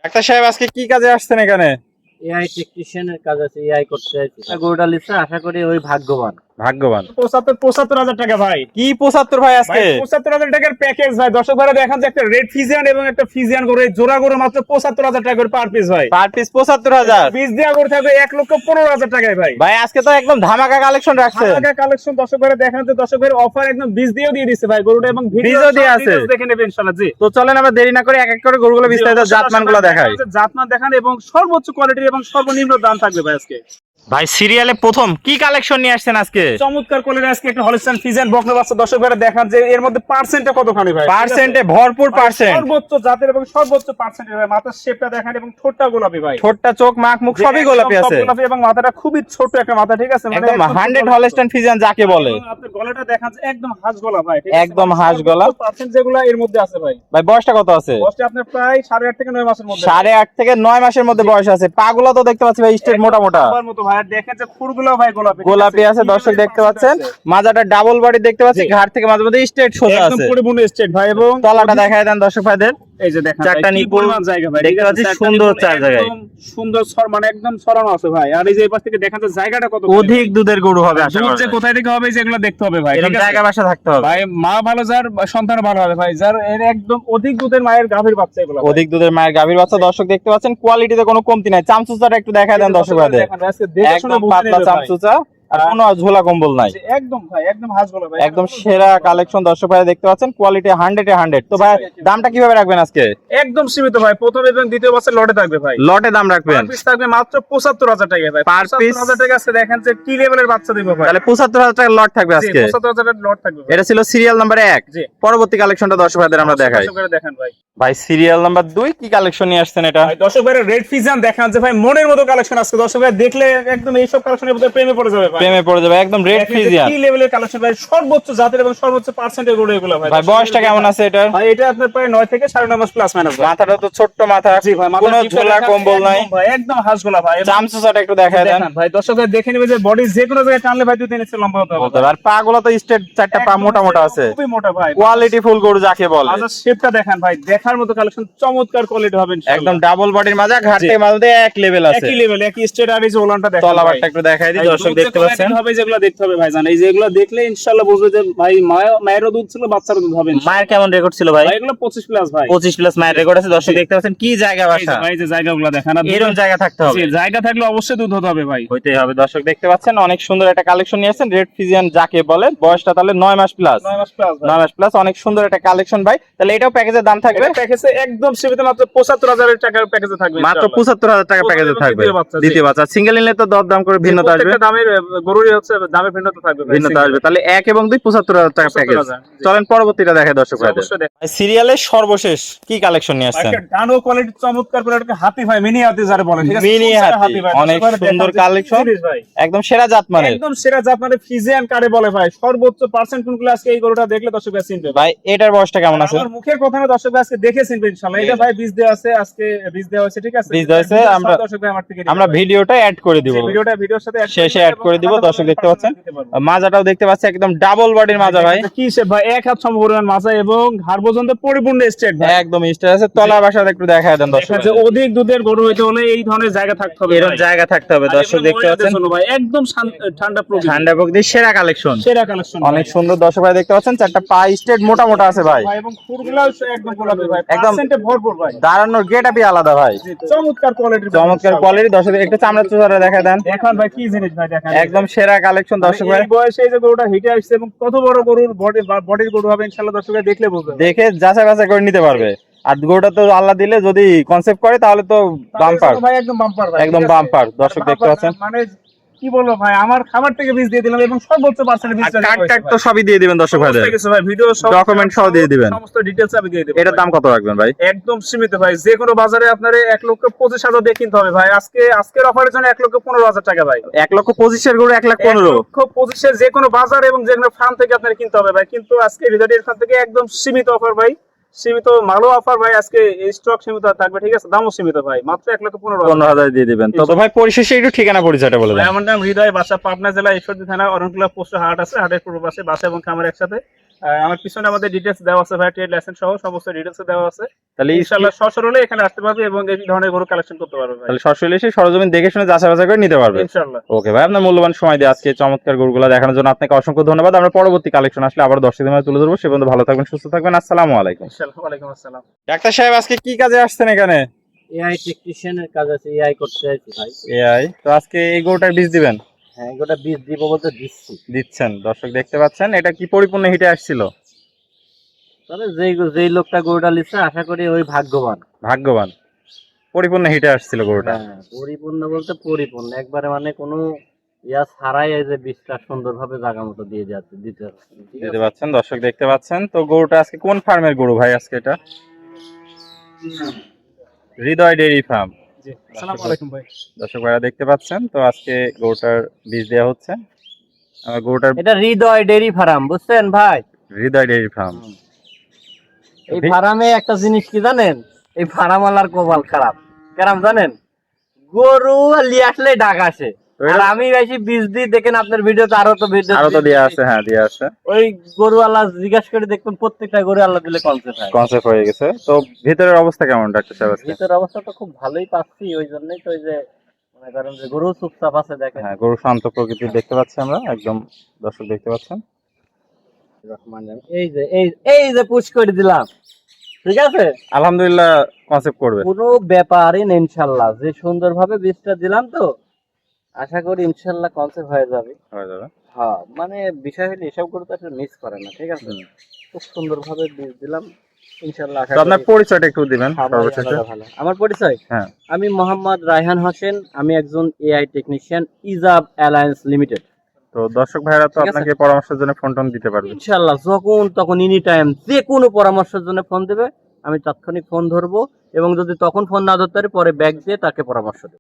Doctor সাহেব আজকে কি কাজে আসছেন এখানে? এআই টেকনিশিয়ানের কাজ আছে, এআই করতে আছে। গরুটা লিখছে, আশা করি ওই ভাগ্যবান। ভাগ্যবান। ৭৫,০০০ টাকা ভাই। কি ৭৫ ভাই আজকে? ৭৫,০০০ টাকার প্যাকেজ ভাই। দর্শক ভাইরা দেখান যে একটা রেড ফিজিয়ান এবং একটা ফিজিয়ান গরু, এই জোড়া গরু মাত্র ৭৫,০০০ টাকা করে পার পিস ভাই। Per piece ৭৫,০০০। বীজ দেওয়া গরু থাকবে ১,১৫,০০০ টাকায় ভাই। ভাই আজকে তো একদম ধামাকা কালেকশন রাখছে। ধামাকা কালেকশন দর্শক ভাইরা দেখান যে দর্শক ভাইরা অফার একদম বীজ দিয়েও দিয়ে দিচ্ছে ভাই গরুটা, এবং বীজও দিয়ে আছে। দেখে নেবেন ইনশাআল্লাহ। জি, তো চলেন আমরা দেরি না করে এক এক করে গরুগুলো বিস্তারিত জাতমানগুলো দেখাই। জাতমান দেখান এবং সর্বোচ্চ কোয়ালিটির এবং সর্বনিম্ন দাম থাকবে ভাই আজকে। ভাই সিরিয়ালে প্রথম কি কালেকশন নিয়ে আসছেন আজকে? চমৎকার কোয়ালিটির আজকে একটা হলিস্টাইন ফিজিয়ান বকনা বাচ্চা। দর্শক ভাইরা দেখান যে এর মধ্যে পার্সেন্টটা কতখানি ভাই। পার্সেন্টে ভরপুর পার্সেন্ট। সর্বোচ্চ জাতের এবং সর্বোচ্চ পার্সেন্টের ভাই। মাথার শেপটা দেখেন এবং ঠোঁটটা গোলাপি ভাই। ঠোঁটটা, চোখ, মাখ, মুখ সবই গোলাপি আছে। গোলাপি এবং মাথাটা খুবই ছোট একটা মাথা, ঠিক আছে? একদম 100 হলস্টাইন ফিজিয়ান যাকে বলে। আপনি গলাটা দেখান যে একদম হাঁস গলা ভাই, ঠিক আছে? একদম হাঁস গলা। পার্সেন্ট যেগুলো এর মধ্যে আছে ভাই। ভাই বয়সটা কত আছে? বয়সটা আপনার প্রায় 8.5 থেকে 9 মাসের মধ্যে। 8.5 থেকে 9 মাসের মধ্যে বয়স আছে। পাগুলো তো দেখতে পাচ্ছি ভাই স্ট্রেট মোটা মোটা। আমার মতো ভাই। দেখেন যে খুরগুলো ভাই গোলাপি, ঠিক গোলাপি আছে, দর্শক দেখতে পাচ্ছেন। মাজাটা ডাবল বডি দেখতে পাচ্ছি, ঘাড় থেকে মাঝে মধ্যে স্ট্রেট সোজা একদম আছে। পরিপূর্ণ স্ট্রেট ভাই। এবং তলাটা দেখায় দেন দর্শক ভাইদের। এই যে দেখেন চারটা ভাই, কি নিপুল পরিমাণ জায়গা ভাই, দেখতে ঠিক আছে? পাচ্ছি, চারটা সুন্দর নিপুল চার জায়গায়। একদম সুন্দর মানে একদম ছড়ানো আছে ভাই। আর এই যে এই পাশ থেকে দেখেন যে জায়গাটা কত অধিক দুধের গরু হবে আশা দুধ করা যে যায়। কোথায় থেকে হবে যেগুলো দেখতে হবে ভাই, এরকম ঠিক আছে? জায়গা বাসা থাকতে হবে। ভাই মা ভালো যার সন্তান ভালো হবে ভাই, যার এর একদম অধিক দুধের মায়ের গাভীর বাচ্চা এগুলো ভাই। অধিক দুধের মায়ের গাভীর বাচ্চা। দর্শক দেখতে পাচ্ছেন কোয়ালিটিতে কোনো কমতি নাই। চামচুচাটা একটু দেখায় দেন দর্শক ভাইদের। দেখেন ভাই, আজকে দেখে শুনে একদম বুঝে পাতলা নেবে ভাই। চামচুচা, আর কোনো ঝোলা কম্বল নাই। একদম ভাই, একদম হাঁস গলা ভাই। একদম সেরা কালেকশন দর্শক ভাই দেখতে পাচ্ছেন। কোয়ালিটি 100 এ 100। তো ভাই দামটা কিভাবে রাখবেন আজকে? একদম সীমিত ভাই। প্রথম এবং দ্বিতীয় বাচ্চা লটে থাকবে ভাই। লটে দাম রাখবেন? পার পিস থাকবে মাত্র ৭৫,০০০ টাকা ভাই। Per piece? ৭৫,০০০ টাকা আছে। দেখেন যে কি লেভেলের বাচ্চা দিব ভাই। তাহলে ৭৫,০০০ টাকার লট থাকবে জি, আজকে। ৭৫,০০০ টাকার লট থাকবে ভাই। এটা ছিল সিরিয়াল নাম্বার 1। জি। পরবর্তী কালেকশনটা দর্শক ভাইদের আমরা দেখাই। দর্শক ভাইরা দেখেন ভাই। ভাই সিরিয়াল নাম্বার 2 কি কালেকশন নিয়ে আসছেন এটা? ভাই দর্শক ভাইরা রেড ফিজিয়ান দেখান যে ভাই মনের মতো কালেকশন আজকে। দর্শক ভাই দেখলে একদম এইসব কালেকশনের মধ্যে প্রেমে পড়ে যাবে ভাই। প্রেমে পড়ে যাবে। একদম রেড দেখেন যে ফিজিয়ান। কি লেভেলের কালেকশন ভাই। সর্বোচ্চ জাতের এবং সর্বোচ্চ পার্সেন্টের গরু এগুলো ভাই। ভাই বয়সটা কেমন আছে এটার? ভাই এটা আপনার প্রায় 9 থেকে 9.5 মাস প্লাস মাইনাস ভাই। মাথাটা তো ছোট্ট মাথা, জি ভাই, মাথার কোনো টিপটা ঝোলা দেখান কম্বল নাই। একদম ভাই, একদম হাঁসগোলা ভাই। এবং চামচুচাটা একটু দেখায় দেন। দেখান ভাই, দর্শক ভাই দেখে নেবে যে বডি যে কোনো জায়গায় টানলে ভাই 2-3 ইঞ্চি লম্বা হতে হবে বলতে পারে। আর পা গুলো তো স্ট্রেট, চারটা পা মোটা মোটা আছে। খুবই মোটা ভাই। কোয়ালিটি ফুল গরু যাকে বলে। আচ্ছা শেপটা দেখান ভাই, দেখার মতো কালেকশন, চমৎকার কোয়ালিটি হবে ইনশাআল্লাহ। একদম ডাবল বডির মাজা, ঘাটে মাঝে এক লেভেল আছে। একই লেভেল, একই স্টেট। আর এই যে ওলানটা দেখেন ভাই। তলাবারটা একটু দেখাই দিই, দর্শক দেখতে পাচ্ছেন। হবে যেগুলো দেখতে হবে ভাই, জানেন এই যে এগুলো দেখলে ইনশাআল্লাহ বুঝবে যে ভাই মায়েরও দুধ ছিল, বাচ্চারও দুধ হবে ইনশাআল্লাহ। মায়ের কেমন রেকর্ড ছিল ভাই? ভাই এগুলো 25 প্লাস ভাই। 25 প্লাস মায়ের রেকর্ড আছে। দর্শক দেখতে পাচ্ছেন কি জায়গা এই যে বাসা। ভাই যে জায়গাগুলো দেখেন, আর এরকম জায়গা থাকতে হবে। জি, জায়গা থাকলে অবশ্যই দুধ হতে হবে ভাই। হইতেই হবে। দর্শক দেখতে পাচ্ছেন অনেক সুন্দর একটা কালেকশন নিয়ে আসছেন। রেড ফিজিয়ান যাকে বলে, বয়সটা তাহলে 9 মাস প্লাস। 9 মাস প্লাস ভাই। 9 মাস প্লাস, অনেক সুন্দর একটা কালেকশন ভাই। তাহলে এটাও প্যাকেজের দাম থাকবে? এটা প্যাকেজে একদম সীমিত মাত্র ৭৫,০০০ টাকার প্যাকেজে থাকবে মাত্র ইনশাআল্লাহ। ৭৫,০০০ টাকা প্যাকেজে প্রথম এবং থাকবে। দ্বিতীয় বাচ্চা, জি। দ্বিতীয় বাচ্চা সিঙ্গেল নিলে তো দর দাম করে ভিন্নতা আসবে। প্রত্যেকটা দামের গরুরই হচ্ছে দামের ভিন্নতা থাকবে ভাই। ভিন্নতা আসবে। তাহলে 1 এবং 2 ৭৫,০০০ টাকা প্যাকেজ। ৭৫,০০০, জি। চলেন পরবর্তীটা দেখে দর্শক ভাইদের। অবশ্যই দেখেন। সিরিয়ালের সর্বশেষ কি কালেকশন নিয়ে আসছেন? একটা ডানো কোয়ালিটি চমৎকার করে একটা হাতি ভাই, মিনি হাতি যারা বলে, ঠিক আছে? মিনি সুন্দর হাতি, ভাই। অনেক দর্শক ভাইরা সুন্দর দেখান যে কালেকশন। জিনিস ভাই। একদম সেরা জাত মানে। একদম সেরা জাত মানে ফিজিয়ান কারে বলে ভাই। সর্বোচ্চ পার্সেন্ট কোনগুলো আজকে এই গরুটা দেখলে দর্শক ভাই চিনবে ভাই। ভাই এটার বয়সটা কেমন আছে? আমার মুখের কথা না, দর্শক ভাই আজকে দেখে চিনবে ইনশাআল্লাহ। এটা ভাই বীজ দেওয়া আছে, আজকে বীজ দেওয়া হয়েছে, ঠিক আছে? বীজ দেওয়া হয়েছে, সব আমরা- দর্শক ভাই আমার থেকে আমরা ভিডিওটা অ্যাড করে দিব। ভিডিওর সাথে শেষে অ্যাড করে দিব। দর্শক দেখতে পাচ্ছেন মাজাটাও দেখতে পাচ্ছেন একদম ডাবল বডির মাজা ভাই। কি সে ভাই, এক হাত সম পরিমাণ মাজা এবং ঘাড় পর্যন্ত পরিপূর্ণ স্টেট ভাই। একদম স্টার আছে। তলা বাসাটা একটু দেখায় দেন দর্শক। দেখা যায় অধিক দুধের গরু হইতে হলে এই ধরনের জায়গা থাকতে হবে এরকম ভাই। জায়গা থাকতে হবে। আর দর্শক এগুলো দেখতে মহিলাদের পাচ্ছেন জন্য ভাই একদম ঠান্ডা প্রকৃতি, ঠান্ডা প্রকৃতির সেরা কালেকশন। সেরা কালেকশন অনেক সুন্দর। দর্শক ভাই দেখতে পাচ্ছেন চারটা পা স্ট্রেট মোটা মোটা আছে ভাই। ভাই, এবং ফুলগুলাও একদম গোলাপি ভাই, একদম পার্সেন্টে ভরপুর ভাই। দাঁড়ানোর গেটআপই আলাদা ভাই। জি, চমৎকার কোয়ালিটির, চমৎকার কোয়ালিটি। দর্শক একটু চামড়া চুচাটা দেখায় দেন। দেখেন ভাই কি জিনিস ভাই, দেখেন একদম সেরা কালেকশন দর্শক ভাই। এই বয়সে এই যে গরুটা হিটে আসছে এবং কত বড় গরুর বডির গরু হবে ইনশাআল্লাহ দর্শক ভাই দেখলে বুঝবে। দেখে যাচাই বাছাই করে নিতে পারবে। আর গরুটা তো আল্লাহ দিলে যদি কনসেপ্ট করে তাহলে তো বাম্পার, ভাই একদম বাম্পার ভাই, একদম ঠিক আছে? বাম্পার। দর্শক দেখতে পাচ্ছেন মানে কি বলবো ভাই, আমার খাবার থেকে বীজ দিয়ে দিলাম এবং সর্বোচ্চ পার্সেন্ট বীজ কাট কাট তো সবই দিয়ে দিবেন দর্শক ভাইদের। ভাই, ভিডিও সব Document সহ দিয়ে দিবেন। সমস্ত ডিটেইলস আমি দিয়ে দেব। এটার দাম কত রাখবেন ভাই? একদম সীমিত ভাই। যে কোনো বাজারে আপনার 1,25,000 দিয়ে কিনতে হবে ভাই। আজকের অফারের জন্য 1,15,000 টাকা ভাই। 1,25,000 গরু 1,15,000। 1,25,000 যে কোনো বাজার এবং যে কোনো ফার্ম থেকে আপনার কিনতে হবে ভাই। কিন্তু আজকে রিজার্ভের ফার্ম থেকে একদম সীমিত অফার ভাই, সীমিত ভালো অফার ভাই। আজকে স্টক সীমিত থাকবে, ঠিক আছে? দামও সীমিত ভাই, মাত্র 1,15,000। 15,000 দিয়ে দিবেন। তো ভাই পরিশেষে একটু ঠিকানা পরিচয়টা বলে দেন। আমার নাম হৃদয়, বাসা পাবনা জেলা ঈশ্বরদী থানা অরণকুলা পোস্ট হাট আছে, হাটের পূর্ব পাশে বাসা এবং খামার একসাথে। আমার পিছনে আমাদের ডিটেলস দেওয়া আছে ভাই, ট্রেড লাইসেন্স সহ সমস্ত ডিটেলস দেওয়া আছে। তাহলে ইনশাআল্লাহ সশরীরে এখানে আসতে পারবে এবং এই ধরনের গরু কালেকশন করতে পারবে ভাই, তাহলে সরাসরি এসে সরজমিন দেখে শুনে যাচাই বাছাই করে নিতে পারবে। ইনশাআল্লাহ। ওকে ভাই, আপনার মূল্যবান সময় দিয়ে আজকে চমৎকার গরুগুলো দেখানোর জন্য আপনাকে অসংখ্য ধন্যবাদ। আমরা পরবর্তী কালেকশন আসলে আবার দর্শকদের মাঝে তুলে ধরবো। সে পর্যন্ত ভালো থাকবেন, সুস্থ থাকবেন। আসসালামু আলাইকুম। ইনশাআল্লাহ, ওয়ালাইকুম আসসালাম। ডাক্তার সাহেব আজকে কি কাজে আসছেন এখানে? এআই টেকনিশিয়ানের কাজ আছে, এআই করতে চাইছি ভাই। এআই, তো আজকে এই গরুটার বীজ দিবেন? হ্যাঁ, এগুলোটা বীজ দিব বলতে দিচ্ছি। দিচ্ছেন, দর্শক দেখতে পাচ্ছেন। এটা কি পরিপূর্ণ হিটে আসছিল? তবে যেই লোকটা গরুটা লিখছে আশা করি ওই ভাগ্যবান। ভাগ্যবান, পরিপূর্ণ হিটে আসছিল গরুটা। হ্যাঁ, পরিপূর্ণ বলতে পরিপূর্ণ একবারে, মানে কোনো ইয়া ছাড়াই এই যে বীজটা সুন্দরভাবে জায়গা মতো দিয়ে যাচ্ছে দিতে হবে। ঠিক দিতে আছে? পাচ্ছেন, দর্শক দেখতে পাচ্ছেন। তো গরুটা আজকে কোন ফার্মের গরু ভাই? আজকে এটা হৃদয় ডেইরি ফার্ম। জি, আসসালামু আলাইকুম ভাই। দর্শক ভাইরা দেখতে পাচ্ছেন। তো আজকে গরুটার বীজ দেওয়া হচ্ছে। গরুটার এটা হৃদয় ডেইরি ফার্ম, বুঝছেন ভাই? হৃদয় ডেইরি ফার্ম। এই ফার্মে একটা জিনিস কি জানেন, এই ফার্মালার কপাল খারাপ কেরাম জানেন, গরু লিয়ে আসলে ডাক আসে। তো এটা- আর আমি বেশি বীজ দিই, দেখেন আপনার ভিডিওতে আরো তো ভিডিও আরো তো দেওয়া আছে, হ্যাঁ দেওয়া আছে। ওই গরু আল্লাহ জিজ্ঞাসা করে দেখবেন প্রত্যেকটা গরু আল্লাহ দিলে কনসেপ্ট হয়। কনসেপ্ট হয়ে গেছে। তো ভিতরের অবস্থা কেমন ডাক্তার সাহেব আজকে? ভিতর অবস্থা তো খুব ভালোই পাচ্ছি, ওই জন্যই তো ওই যে মনে করেন যে গরু চুপচাপ আছে দেখেন। হ্যাঁ, গরু শান্ত প্রকৃতির দেখতে পাচ্ছি আমরা, একদম দর্শক দেখতে পাচ্ছেন। রহমান রাহিম। এই যে পুশ করে দিলাম, ঠিক আছে, আলহামদুলিল্লাহ কনসেপ্ট করবে। কোনো ব্যাপারই নেই ইনশাল্লাহ। যে সুন্দরভাবে বীজটা দিলাম তো আশা করি ইনশাল্লাহ কনসেপ্ট হয়ে যাবে। হয়ে যাবে। হ্যাঁ, মানে বিষয় হলো এসব গরু তো আসলে মিস করে না, ঠিক আছে। খুব সুন্দরভাবে বীজ দিলাম ইনশাল্লাহ। আশা তো আপনার করি পরিচয়টা একটু দিবেন সর্বশেষে। আলাদা ভালো। আমার পরিচয়, হ্যাঁ। আমি মোহাম্মদ রায়হান হোসেন, আমি একজন এআই টেকনিশিয়ান, ইজাব অ্যালায়েন্স লিমিটেড। তো দর্শক ভাইরা তো ঠিক আছে। আপনাকে পরামর্শের জন্য ফোন টোন দিতে পারবে। ইনশাল্লাহ যখন তখন এনি টাইম যে কোনো পরামর্শের জন্য ফোন দেবে, আমি তাৎক্ষণিক ফোন ধরবো, এবং যদি তখন ফোন না ধরতে পারি পরে ব্যাক দিয়ে তাকে পরামর্শ দেবো।